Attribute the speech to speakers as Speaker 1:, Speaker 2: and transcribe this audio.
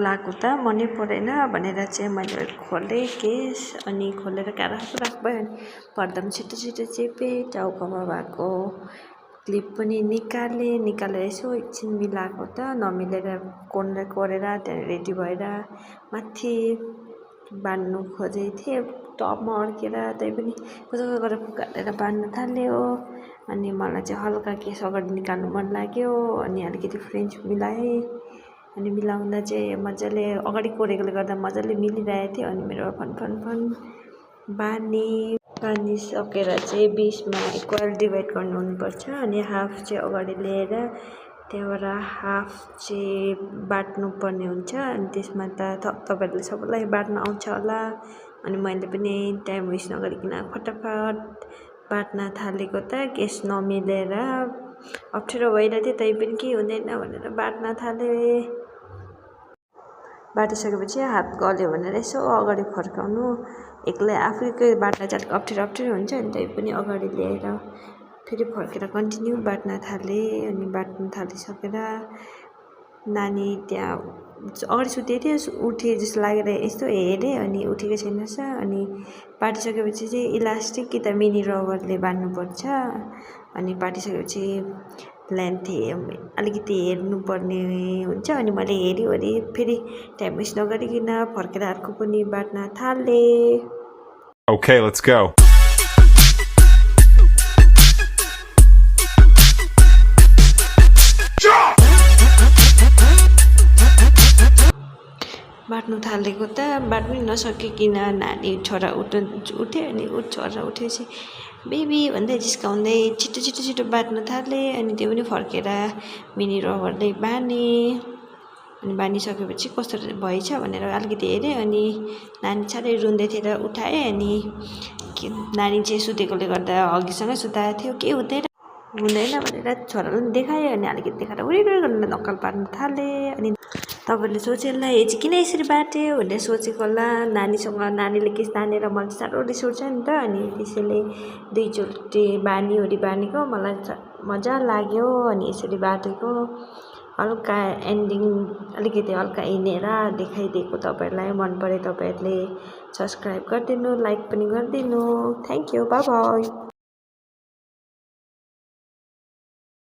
Speaker 1: लगाएको त मनै परेन भनेर चाहिँ मैले खोलेँ केस अनि खोलेर कहाँ राख्यो पर्दा पनि छिटो छिटो चेपेँ टाउकोमा भएको क्लिप पनि निकालेर यसो एकछिन मिलाएको त नमिलेर कोरेर त्यहाँदेखि रेडी भएर माथि बान्नु खोजेको थिएँ टपमा अड्केर त्यही पनि कस्तो गरेर फुकालेर बाँध्न थाल्यो अनि मलाई चाहिँ हल्का केस अगाडि निकाल्नु मन लाग्यो अनि अलिकति फ्रेन्च मिलाएँ अनि मिलाउँदा चाहिँ मजाले अगाडि कोरेकोले गर्दा मजाले मिलिरहेको थियो अनि मेरो फन बानिसकेर चाहिँ बिचमा इक्वल डिभाइड गर्नु हुनुपर्छ अनि हाफ चाहिँ अगाडि लिएर त्यहाँबाट हाफ चाहिँ बाट्नु पर्ने हुन्छ अनि त्यसमा त तपाईँहरूले सबैलाई बाट्न आउँछ होला अनि मैले पनि टाइम वेस्ट नगरिकन फटाफट बाट्न थालेको त केस नमिलेर अप्ठ्यारो भइरहेको थियो तै पनि केही हुँदैन भनेर बाट्न थालेँ बाटिसकेपछि हात गल्यो भनेर यसो अगाडि फर्काउनु एक्लै आफैकै बाट्न चाहिँ अलिक अप्ठ्यारो हुन्छ अनि त्यही पनि अगाडि ल्याएर फेरि फर्केर कन्टिन्यू बाट्न थालेँ अनि बाट्न थालिसकेर नानी त्यहाँ अगाडि सुतेको थियो उठे जस्तो लागेर यस्तो हेरेँ अनि उठेको छैन रहेछ अनि बाटिसकेपछि चाहिँ इलास्टिक कि त मिनी रबरले बान्नुपर्छ अनि बाटिसकेपछि लेन्थ अलिकति हेर्नुपर्ने हुन्छ अनि मैले हेरिवरि फेरि टाइम वेस्ट नगरिकन फर्केर अर्को पनि बाट्न थालेँ।
Speaker 2: Okay, let's go.
Speaker 1: बाट्नु थालेको त बाट्नु नसकिकन नानी छोरा उठ्यो अनि छोरा उठेपछि बेबी भन्दै जिस्काउँदै छिटो बाट्न थालेँ अनि त्यो पनि फर्केर मिनी रबरले बानेँ अनि बानिसकेपछि कस्तो भएछ भनेर अलिकति हेरेँ अनि नानी साह्रै रुँदै थियो र उठाएँ अनि नानी चाहिँ सुतेकोले गर्दा अघिसँगै सुताएको थियो केही हुँदैन भनेर छोरालाई पनि देखाएँ अनि अलिकति देखाएर उडेर नक्कल पार्न थालेँ अनि तपाईँहरूले सोचे होला यो चाहिँ किन यसरी बाट्यो भनेर सोचेको होला नानीले केस तानेर मलाई साह्रो रिस उठ्छ नि त अनि त्यसैले दुईचोटि बानेको मलाई मजा लाग्यो अनि यसरी बाटेको हल्का एन्डिङ अलिकति हल्का हिँडेर देखाइदिएको तपाईँहरूलाई मन परे तपाईँहरूले सब्सक्राइब गरिदिनु लाइक पनि गरिदिनु थ्याङ्क यू बाइ बाइ।